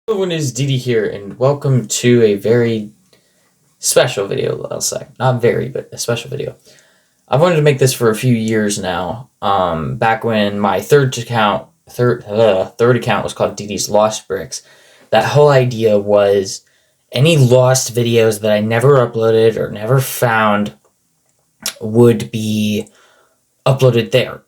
Hello, everyone, is Didi here, and welcome to a very special video, I'll say. Not very, but a special video. I've wanted to make this for a few years now. Back when my third account was called Didi's Lost Bricks. That whole idea was any lost videos that I never uploaded or never found would be uploaded there.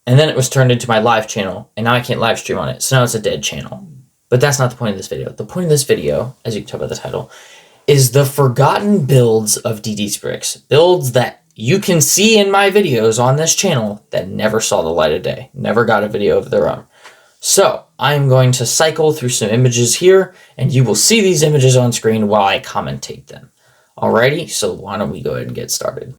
And then it was turned into my live channel, and now I can't live stream on it, so now it's a dead channel. But that's not the point of this video. The point of this video, as you can tell by the title, is the forgotten builds of Didi's Bricks. Builds that you can see in my videos on this channel that never saw the light of day. Never got a video of their own. So, I'm going to cycle through some images here, and you will see these images on screen while I commentate them. Alrighty, so why don't we go ahead and get started.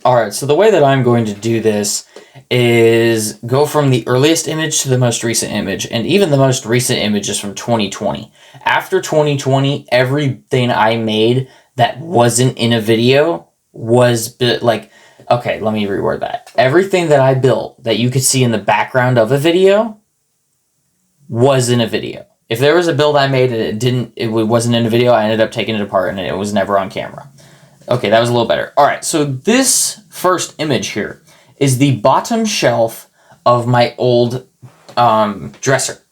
Alright, so the way that I'm going to do this is go from the earliest image to the most recent image, and even the most recent image is from 2020. After 2020, everything I made that wasn't in a video was okay, let me reword that. Everything that I built that you could see in the background of a video was in a video. If there was a build I made and it wasn't in a video, I ended up taking it apart and it was never on camera. Okay, that was a little better. All right, so this first image here is the bottom shelf of my old dresser.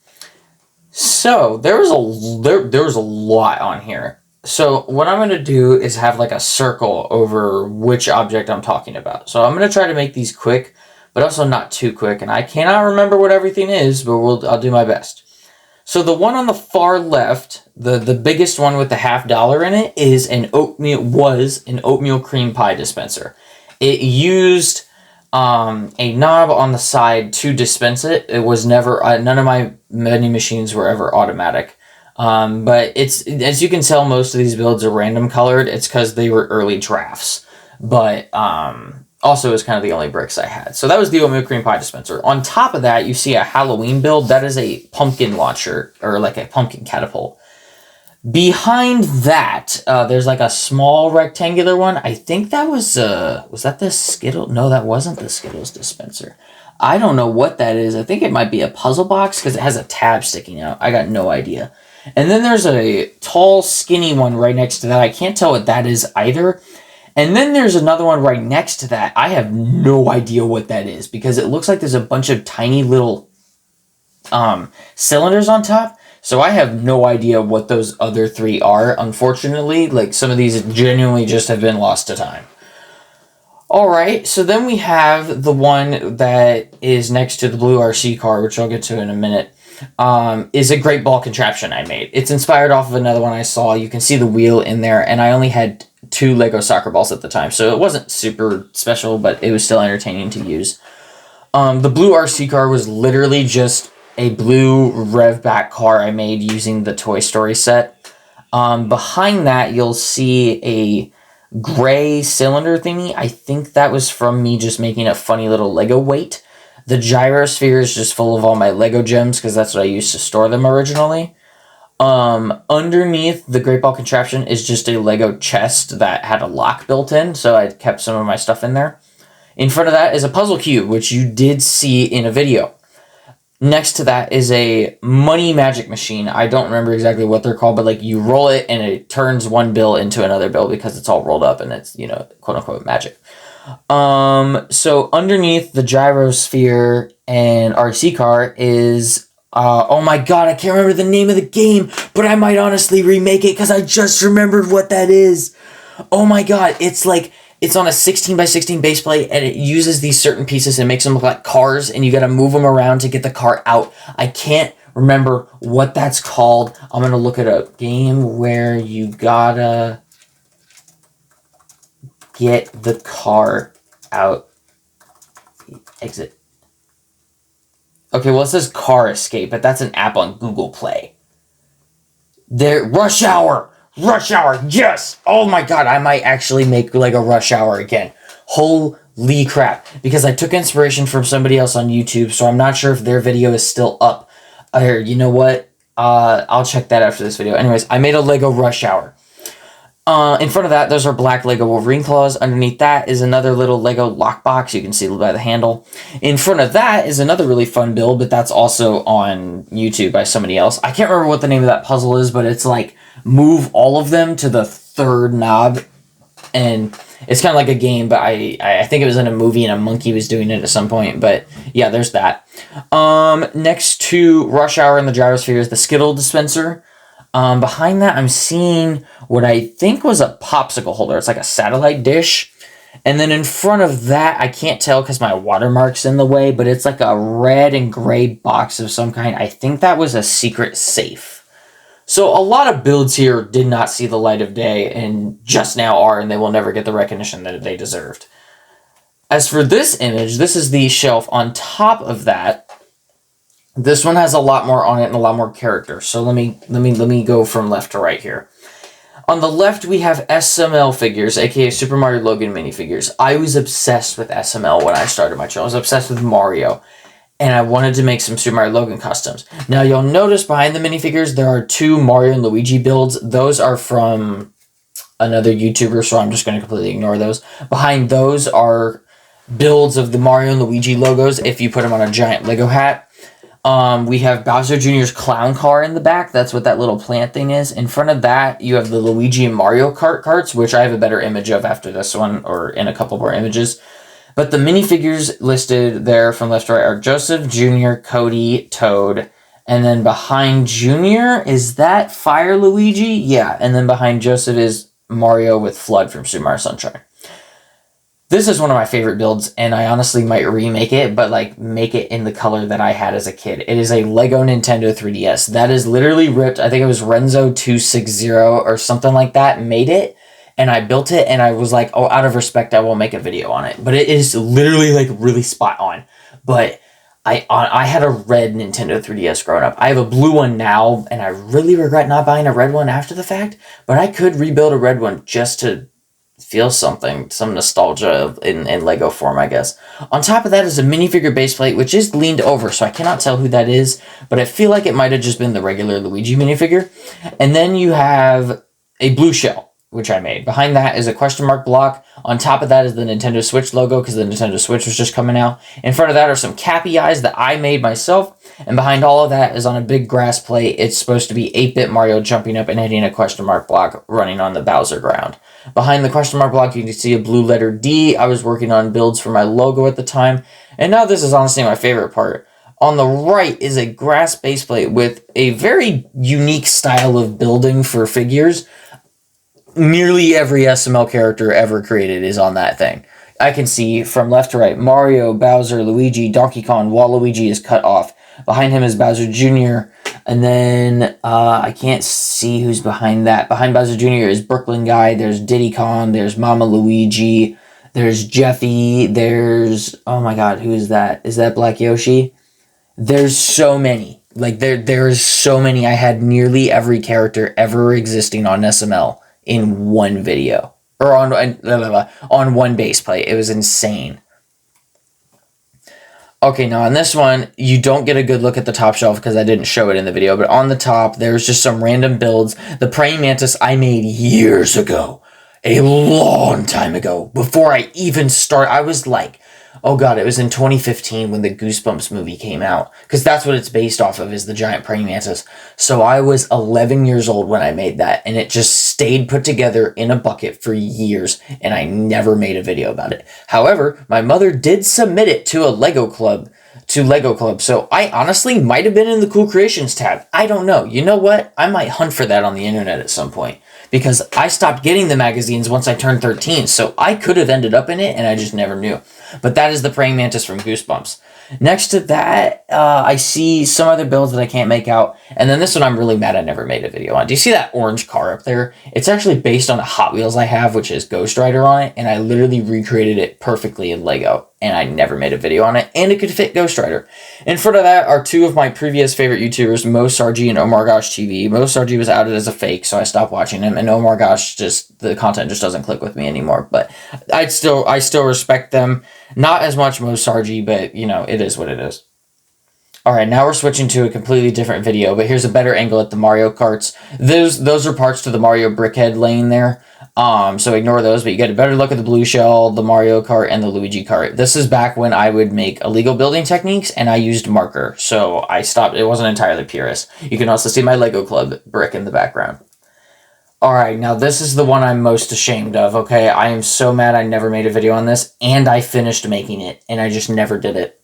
So there was a lot on here. So what I'm going to do is have like a circle over which object I'm talking about. So I'm going to try to make these quick, but also not too quick. And I cannot remember what everything is, but I'll do my best. So the one on the far left, the biggest one with the $50 in it, was an oatmeal cream pie dispenser. It used a knob on the side to dispense it. It was never, none of my vending machines were ever automatic. But it's, as you can tell, most of these builds are random colored. It's because they were early drafts. But also, it was kind of the only bricks I had. So that was the oatmeal cream pie dispenser. On top of that, you see a Halloween build. That is a pumpkin launcher, or like a pumpkin catapult. Behind that, there's like a small rectangular one. I think that was that the Skittles? No, that wasn't the Skittles dispenser. I don't know what that is. I think it might be a puzzle box because it has a tab sticking out. I got no idea. And then there's a tall, skinny one right next to that. I can't tell what that is either. And then there's another one right next to that. I have no idea what that is because it looks like there's a bunch of tiny little cylinders on top. So I have no idea what those other three are, unfortunately. Like, some of these genuinely just have been lost to time. Alright, so then we have the one that is next to the blue RC car, which I'll get to in a minute. Is a great ball contraption I made. It's inspired off of another one I saw. You can see the wheel in there, and I only had 2 Lego soccer balls at the time, so it wasn't super special, but it was still entertaining to use. The blue RC car was literally just a blue rev-back car I made using the Toy Story set. Behind that, you'll see a gray cylinder thingy. I think that was from me just making a funny little Lego weight. The gyrosphere is just full of all my Lego gems, because that's what I used to store them originally. Underneath the great ball contraption is just a Lego chest that had a lock built in, so I kept some of my stuff in there. In front of that is a puzzle cube, which you did see in a video. Next to that is a money magic machine. I don't remember exactly what they're called, but like you roll it and it turns one bill into another bill because it's all rolled up and it's, you know, quote unquote magic. So underneath the gyrosphere and RC car is oh my god, I can't remember the name of the game, but I might honestly remake it because I just remembered what that is. Oh my god, it's on a 16 by 16 base plate, and it uses these certain pieces and makes them look like cars, and you gotta move them around to get the car out. I can't remember what that's called. I'm gonna look it up. Game where you gotta get the car out. Exit. Okay, well, it says Car Escape, but that's an app on Google Play. Rush Hour! Rush Hour, yes! Oh my god, I might actually make Lego Rush Hour again. Holy crap. Because I took inspiration from somebody else on YouTube, so I'm not sure if their video is still up. Or, you know what? I'll check that after this video. Anyways, I made a Lego Rush Hour. In front of that, those are black Lego Wolverine claws. Underneath that is another little Lego lockbox. You can see by the handle. In front of that is another really fun build, but that's also on YouTube by somebody else. I can't remember what the name of that puzzle is, but it's like move all of them to the third knob. And it's kind of like a game, but I think it was in a movie and a monkey was doing it at some point. But yeah, there's that. Next to Rush Hour and the Gyrosphere is the Skittle dispenser. Behind that, I'm seeing what I think was a popsicle holder. It's like a satellite dish. And then in front of that, I can't tell because my watermark's in the way, but it's like a red and gray box of some kind. I think that was a secret safe. So a lot of builds here did not see the light of day and just now are, and they will never get the recognition that they deserved. As for this image, this is the shelf on top of that. This one has a lot more on it and a lot more character. So let me go from left to right here. On the left, we have SML figures, aka Super Mario Logan minifigures. I was obsessed with SML when I started my channel. I was obsessed with Mario, and I wanted to make some Super Mario Logan customs. Now, you'll notice behind the minifigures, there are 2 Mario and Luigi builds. Those are from another YouTuber, so I'm just going to completely ignore those. Behind those are builds of the Mario and Luigi logos if you put them on a giant Lego hat. We have Bowser Jr.'s clown car in the back. That's what that little plant thing is. In front of that, you have the Luigi and Mario Kart carts, which I have a better image of after this one, or in a couple more images. But the minifigures listed there from left to right are Joseph, Jr., Cody, Toad, and then behind Jr. is that Fire Luigi? Yeah, and then behind Joseph is Mario with Flood from Super Mario Sunshine. This is one of my favorite builds, and I honestly might remake it, but like make it in the color that I had as a kid. It is a Lego Nintendo 3DS. That is literally ripped. I think it was Renzo260 or something like that made it, and I built it, and I was like, oh, out of respect, I won't make a video on it. But it is literally like really spot on. But I had a red Nintendo 3DS growing up. I have a blue one now, and I really regret not buying a red one after the fact, but I could rebuild a red one just to feel something, some nostalgia in Lego form, I guess. On top of that is a minifigure base plate, which is leaned over, so I cannot tell who that is, but I feel like it might have just been the regular Luigi minifigure. And then you have a blue shell, which I made. Behind that is a question mark block. On top of that is the Nintendo Switch logo, because the Nintendo Switch was just coming out. In front of that are some Cappy eyes that I made myself. And behind all of that is on a big grass plate. It's supposed to be 8-bit Mario jumping up and hitting a question mark block running on the Bowser ground. Behind the question mark block, you can see a blue letter D. I was working on builds for my logo at the time. And now this is honestly my favorite part. On the right is a grass base plate with a very unique style of building for figures. Nearly every SML character ever created is on that thing. I can see from left to right, Mario, Bowser, Luigi, Donkey Kong. Waluigi is cut off. Behind him is Bowser Jr. And then I can't see who's behind that. Behind Bowser Jr. is Brooklyn Guy. There's Diddy Kong. There's Mama Luigi. There's Jeffy. There's, oh my god, who is that? Is that Black Yoshi? There's so many. Like, there's so many. I had nearly every character ever existing on SML in one video. Or on one base plate. It was insane. Okay, now on this one, you don't get a good look at the top shelf because I didn't show it in the video, but on the top, there's just some random builds. The Praying Mantis I made years ago. A long time ago. Before I even started, I was like, oh god, it was in 2015 when the Goosebumps movie came out. Because that's what it's based off of, is the giant praying mantis. So I was 11 years old when I made that. And it just stayed put together in a bucket for years. And I never made a video about it. However, my mother did submit it to a Lego Club. So I honestly might have been in the Cool Creations tab. I don't know. You know what? I might hunt for that on the internet at some point. Because I stopped getting the magazines once I turned 13. So I could have ended up in it and I just never knew. But that is the Praying Mantis from Goosebumps. Next to that, I see some other builds that I can't make out. And then this one I'm really mad I never made a video on. Do you see that orange car up there? It's actually based on a Hot Wheels I have, which is Ghost Rider on it. And I literally recreated it perfectly in Lego. And I never made a video on it. And it could fit Ghost Rider. In front of that are two of my previous favorite YouTubers, Mo Sargi and Omar Gosh TV. Mo Sargi was outed as a fake, so I stopped watching him. And Omar Gosh, the content just doesn't click with me anymore. But I still respect them. Not as much Mo Sargi, but, you know, it is what it is. Alright, now we're switching to a completely different video, but here's a better angle at the Mario Karts. Those are parts to the Mario Brickhead laying there. So ignore those, but you get a better look at the Blue Shell, the Mario Kart, and the Luigi Kart. This is back when I would make illegal building techniques, and I used marker, so I stopped. It wasn't entirely purist. You can also see my Lego Club brick in the background. Alright, now this is the one I'm most ashamed of, okay? I am so mad I never made a video on this, and I finished making it, and I just never did it.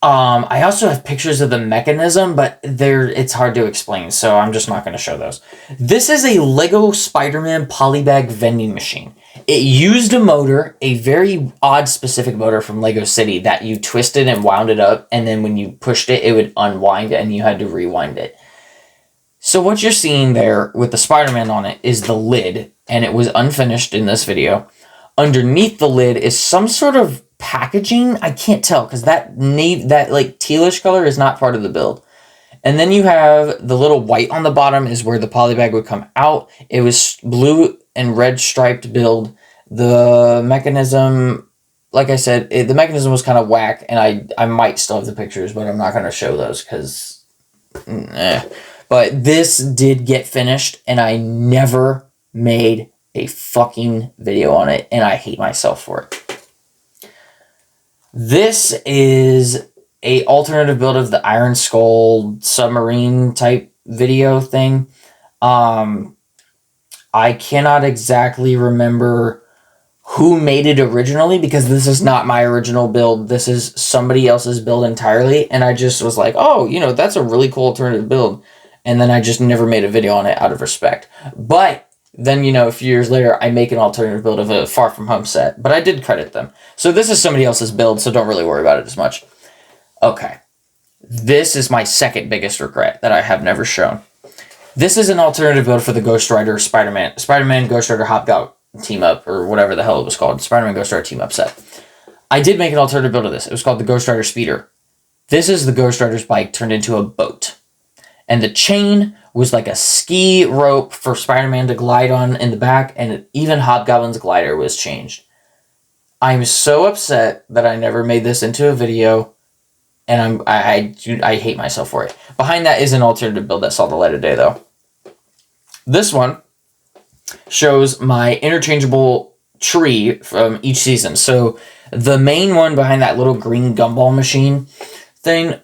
I also have pictures of the mechanism, but it's hard to explain, so I'm just not going to show those. This is a Lego Spider-Man polybag vending machine. It used a motor, a very odd specific motor from Lego City that you twisted and wound it up, and then when you pushed it, it would unwind and you had to rewind it. So what you're seeing there with the Spider-Man on it is the lid, and it was unfinished in this video. Underneath the lid is some sort of packaging. I can't tell because that like tealish color is not part of the build. And then you have the little white on the bottom is where the polybag would come out. It was blue and red striped build. The mechanism, like I said, the mechanism was kind of whack, and I might still have the pictures, but I'm not going to show those because But this did get finished, and I never made a fucking video on it, and I hate myself for it. This is a alternative build of the Iron Skull submarine type video thing. I cannot exactly remember who made it originally because this is not my original build. This is somebody else's build entirely, and I just was like, oh, you know, that's a really cool alternative build. And then I just never made a video on it out of respect. But then, you know, a few years later, I make an alternative build of a Far From Home set. But I did credit them. So this is somebody else's build, so don't really worry about it as much. Okay. This is my second biggest regret that I have never shown. This is an alternative build for the Ghost Rider Spider-Man Ghost Rider Hobgoblin team up, or whatever the hell it was called. Spider-Man Ghost Rider team up set. I did make an alternative build of this. It was called the Ghost Rider Speeder. This is the Ghost Rider's bike turned into a boat. And the chain was like a ski rope for Spider-Man to glide on in the back, and even Hobgoblin's glider was changed. I'm so upset that I never made this into a video, and I hate myself for it. Behind that is an alternative build that saw the light of day, though. This one shows my interchangeable tree from each season. So the main one behind that little green gumball machine thing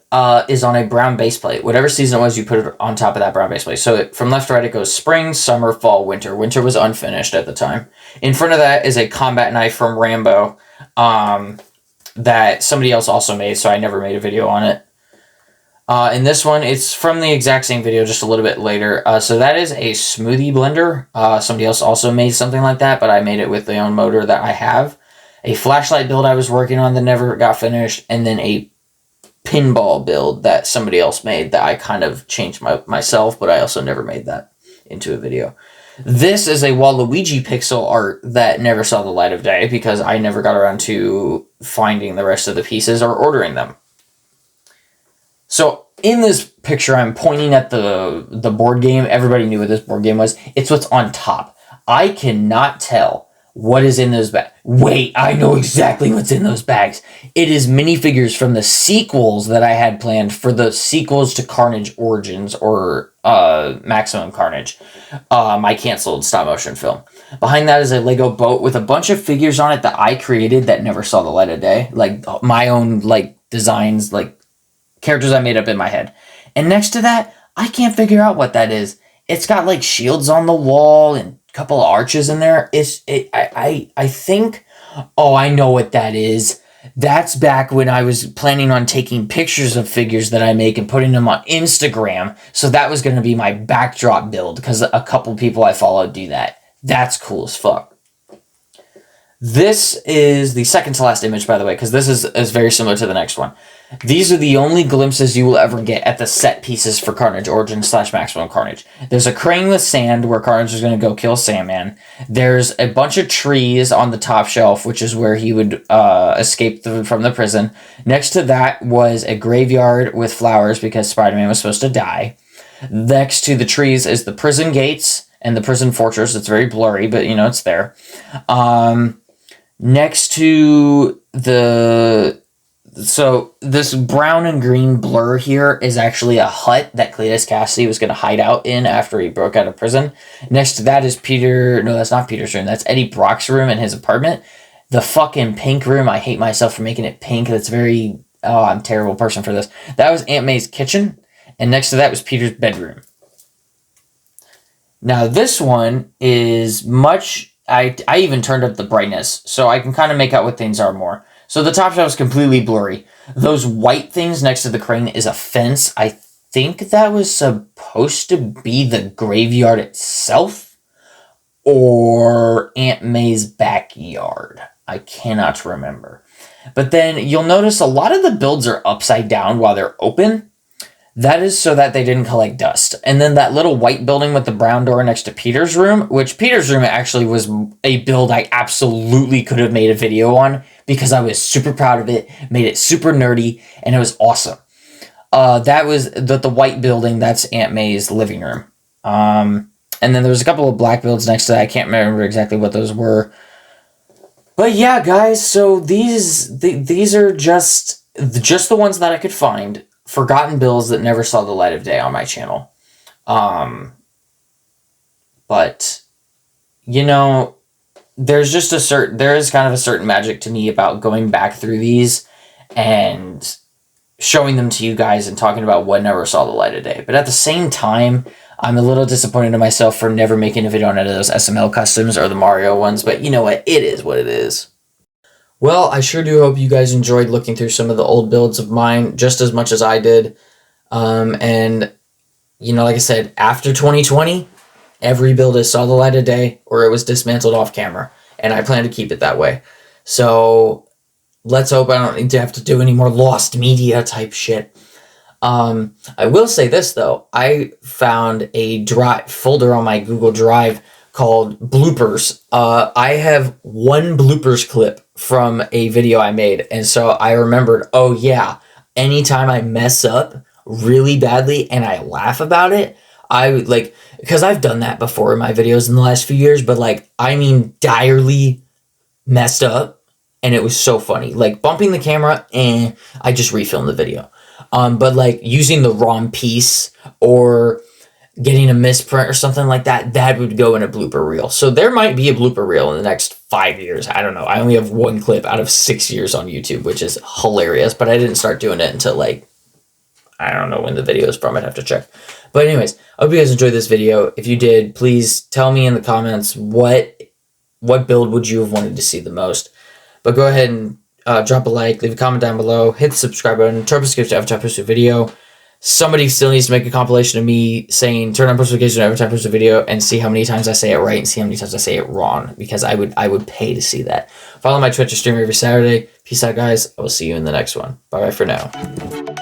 is on a brown base plate. Whatever season it was, you put it on top of that brown base plate. So from left to right, it goes spring, summer, fall, winter. Winter was unfinished at the time. In front of that is a combat knife from Rambo that somebody else also made, so I never made a video on it. In this one, it's from the exact same video, just a little bit later. So that is a smoothie blender. Somebody else also made something like that, but I made it with the own motor that I have. A flashlight build I was working on that never got finished, and then a pinball build that somebody else made that I kind of changed myself, but I also never made that into a video. This is a Waluigi pixel art that never saw the light of day because I never got around to finding the rest of the pieces or ordering them. So in this picture, I'm pointing at the board game. Everybody knew what this board game was. It's what's on top. I cannot tell what is in those bags. Wait, I know exactly what's in those bags. It is minifigures from the sequels that I had planned for the sequels to Carnage Origins or Maximum Carnage, my canceled stop-motion film. Behind that is a Lego boat with a bunch of figures on it that I created that never saw the light of day. Like my own like designs, like characters I made up in my head. And next to that, I can't figure out what that is. It's got like shields on the wall and couple of arches in there. I think, oh, I know what that is. That's back when I was planning on taking pictures of figures that I make and putting them on Instagram. So that was going to be my backdrop build because a couple people I follow do that. That's cool as fuck. This is the second to last image, by the way, because this is very similar to the next one. These are the only glimpses you will ever get at the set pieces for Carnage Origins / Maximum Carnage. There's a crane with sand where Carnage is going to go kill Sandman. There's a bunch of trees on the top shelf, which is where he would escape from the prison. Next to that was a graveyard with flowers because Spider-Man was supposed to die. Next to the trees is the prison gates and the prison fortress. It's very blurry, but you know, it's there. Next to the So this brown and green blur here is actually a hut that Cletus Cassidy was going to hide out in after he broke out of prison. Next to that is no, that's not Peter's room. That's Eddie Brock's room in his apartment. The fucking pink room, I hate myself for making it pink. That's very, I'm a terrible person for this. That was Aunt May's kitchen. And next to that was Peter's bedroom. Now this one is much, I even turned up the brightness so I can kind of make out what things are more. So the top shelf is completely blurry. Those white things next to the crane is a fence. I think that was supposed to be the graveyard itself or Aunt May's backyard. I cannot remember. But then you'll notice a lot of the builds are upside down while they're open. That is so that they didn't collect dust. And then that little white building with the brown door next to Peter's room, which Peter's room actually was a build I absolutely could have made a video on because I was super proud of it, made it super nerdy, and it was awesome. That was the white building, that's Aunt May's living room. And then there was a couple of black builds next to that. I can't remember exactly what those were. But yeah, guys, so these are just the ones that I could find. Forgotten builds that never saw the light of day on my channel. But, you know, there is kind of a certain magic to me about going back through these and showing them to you guys and talking about what never saw the light of day. But at the same time, I'm a little disappointed in myself for never making a video on any of those SML customs or the Mario ones, but you know what? It is what it is. Well, I sure do hope you guys enjoyed looking through some of the old builds of mine just as much as I did. And, you know, like I said, after 2020, every build has saw the light of day or it was dismantled off camera. And I plan to keep it that way. So let's hope I don't need to have to do any more lost media type shit. I will say this, though. I found a folder on my Google Drive called bloopers. I have one bloopers clip from a video I made, and so I remembered, oh yeah, anytime I mess up really badly and I laugh about it, I would like, because I've done that before in my videos in the last few years, but like, I mean direly messed up, and it was so funny. Like bumping the camera, and I just refilmed the video. But like using the wrong piece or getting a misprint or something like that, that would go in a blooper reel. So there might be a blooper reel in the next 5 years. I don't know. I only have one clip out of 6 years on YouTube, which is hilarious, but I didn't start doing it until like, I don't know when the video is from. I'd have to check. But anyways, I hope you guys enjoyed this video. If you did, please tell me in the comments what build would you have wanted to see the most. But go ahead and drop a like, leave a comment down below, hit the subscribe button, turn on notifications every time I post a video. Somebody still needs to make a compilation of me saying turn on post notifications every time I post a video and see how many times I say it right and see how many times I say it wrong, because I would pay to see that. Follow my Twitch stream every Saturday. Peace out, guys. I will see you in the next one. Bye-bye for now.